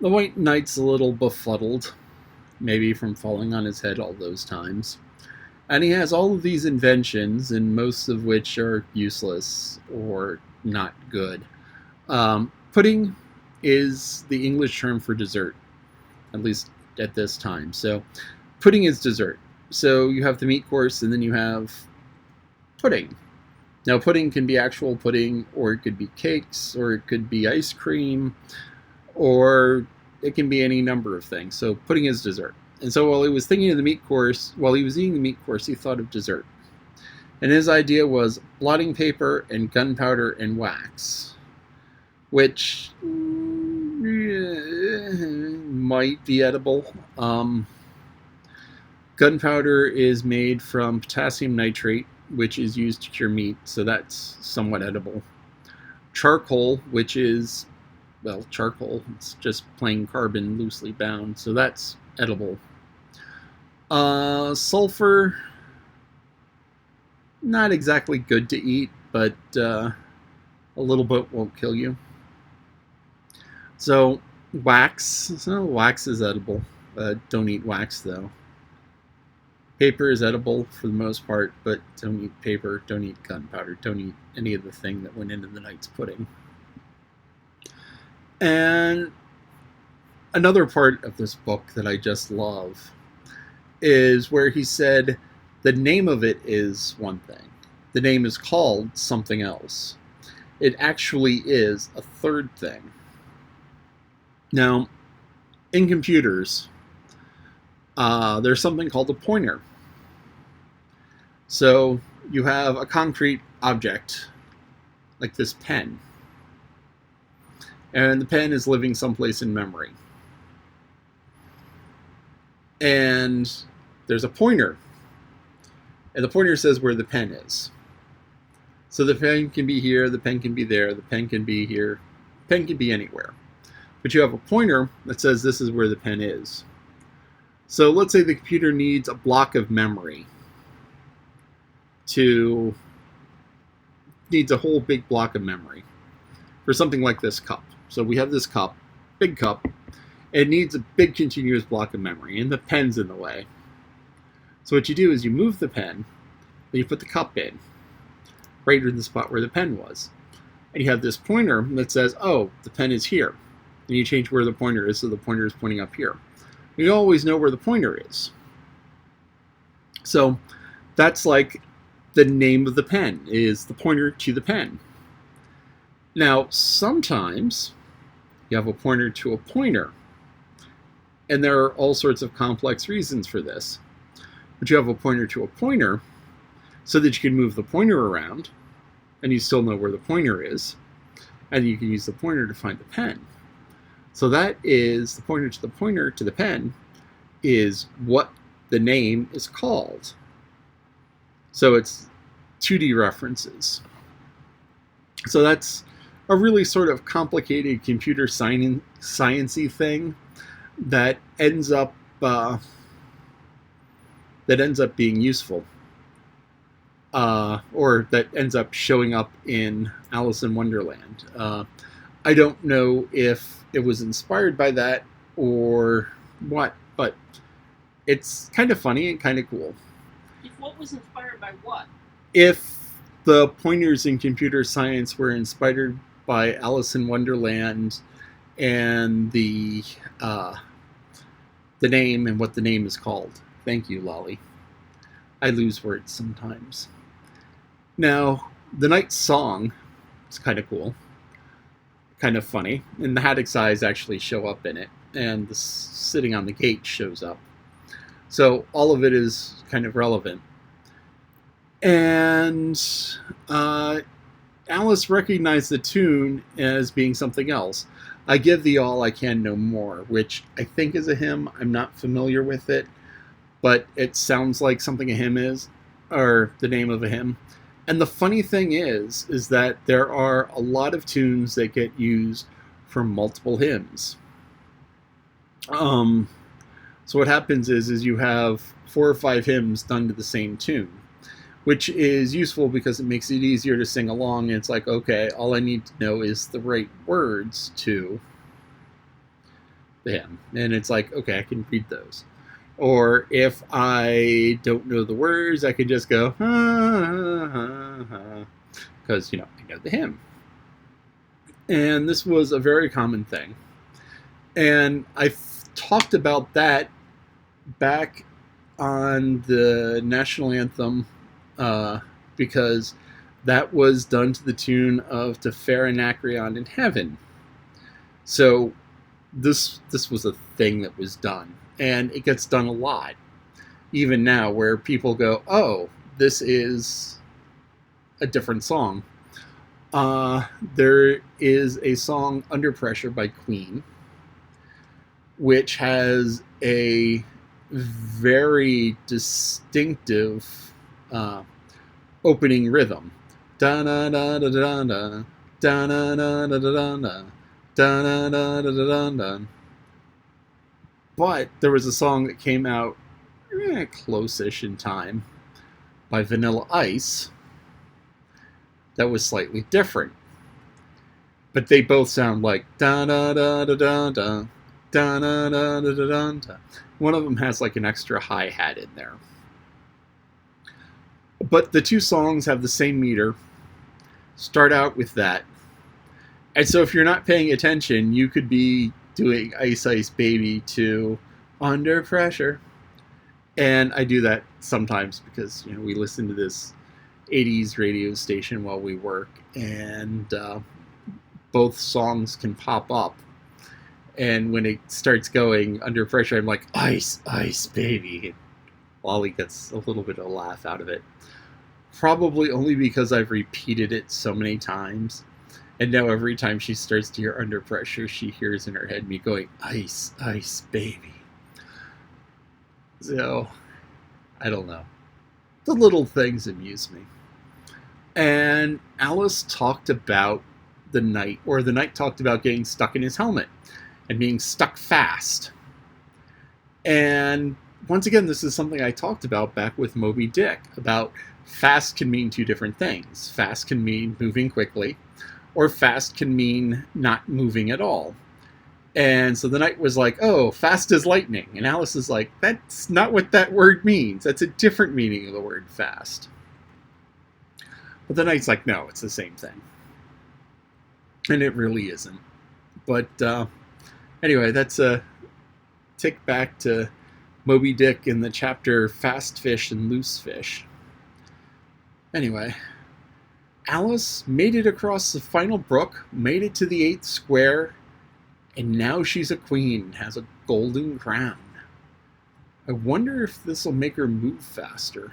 The White Knight's a little befuddled, maybe from falling on his head all those times. And he has all of these inventions, and most of which are useless or not good. Pudding is the English term for dessert, at least at this time. So, pudding is dessert. So, you have the meat course, and then you have pudding. Now, pudding can be actual pudding, or it could be cakes, or it could be ice cream, or it can be any number of things. So, pudding is dessert. And so, while he was thinking of the meat course, while he was eating the meat course, he thought of dessert. And his idea was blotting paper and gunpowder and wax, which might be edible. Gunpowder is made from potassium nitrate, which is used to cure meat, so that's somewhat edible. Charcoal, which is, well, charcoal, it's just plain carbon loosely bound, so that's edible. Sulfur, not exactly good to eat, but a little bit won't kill you. So wax is edible. Don't eat wax though. Paper is edible for the most part, but don't eat paper, don't eat gunpowder, don't eat any of the thing that went into the knight's pudding. And another part of this book that I just love is where he said the name of it is one thing. The name is called something else. It actually is a third thing. Now, in computers, there's something called a pointer. So you have a concrete object, like this pen. And the pen is living someplace in memory. And there's a pointer. And the pointer says where the pen is. So the pen can be here, the pen can be there, the pen can be here, the pen can be anywhere. But you have a pointer that says this is where the pen is. So let's say the computer needs a block of memory needs a whole big block of memory for something like this cup. So we have this cup, big cup. It needs a big continuous block of memory, and the pen's in the way. So what you do is you move the pen, and you put the cup in, right in the spot where the pen was. And you have this pointer that says, oh, the pen is here. And you change where the pointer is, so the pointer is pointing up here. You always know where the pointer is. So that's like the name of the pen, is the pointer to the pen. Now, sometimes you have a pointer to a pointer. And there are all sorts of complex reasons for this. But you have a pointer to a pointer so that you can move the pointer around, and you still know where the pointer is, and you can use the pointer to find the pen. So that is the pointer to the pen is what the name is called. So it's 2D references. So that's a really sort of complicated computer science-y thing that ends up being useful, or that ends up showing up in Alice in Wonderland. I don't know if it was inspired by that or what, but it's kind of funny and kind of cool. If what was inspired by what? If the pointers in computer science were inspired by Alice in Wonderland and the name and what the name is called. Thank you, Lolly. I lose words sometimes. Now, the Knight's Song is kind of cool. Kind of funny. And the Haddock's eyes actually show up in it. And the sitting on the gate shows up. So all of it is kind of relevant. And Alice recognized the tune as being something else. I Give Thee All I Can No More, which I think is a hymn. I'm not familiar with it, but it sounds like something a hymn is, or the name of a hymn. And the funny thing is that there are a lot of tunes that get used for multiple hymns. So what happens is you have 4 or 5 hymns done to the same tune, which is useful because it makes it easier to sing along. And it's like, okay, all I need to know is the right words to the hymn. And it's like, okay, I can read those. Or if I don't know the words, I can just go, because, I know the hymn. And this was a very common thing. And I've talked about that back on the national anthem because that was done to the tune of To Fair Anacreon in Heaven. So this was a thing that was done, and it gets done a lot, even now, where people go, oh, this is a different song. There is a song, Under Pressure by Queen, which has a very distinctive opening rhythm. Da-na-da-da-da-da, da-na-da-da-da-da, da-na-da-da-da-da. But there was a song that came out close-ish in time by Vanilla Ice that was slightly different. But they both sound like da-da-da-da-da-da, da-da-da-da-da-da. One of them has like an extra hi-hat in there. But the two songs have the same meter. Start out with that. And so if you're not paying attention, you could be doing Ice Ice Baby to Under Pressure. And I do that sometimes because, we listen to this 80s radio station while we work, and both songs can pop up. And when it starts going Under Pressure, I'm like, Ice, Ice Baby. And Wally gets a little bit of a laugh out of it. Probably only because I've repeated it so many times. And now every time she starts to hear Under Pressure, she hears in her head me going, Ice, Ice Baby. So, I don't know. The little things amuse me. And Alice talked about the knight, or the knight talked about getting stuck in his helmet and being stuck fast. And once again, this is something I talked about back with Moby Dick, about fast can mean two different things. Fast can mean moving quickly, or fast can mean not moving at all. And so the knight was like, oh, fast as lightning. And Alice is like, that's not what that word means. That's a different meaning of the word fast. But the knight's like, no, it's the same thing. And it really isn't. But anyway, that's a tick back to Moby Dick in the chapter Fast Fish and Loose Fish. Anyway, Alice made it across the final brook, made it to the 8th square, and now she's a queen, has a golden crown. I wonder if this will make her move faster.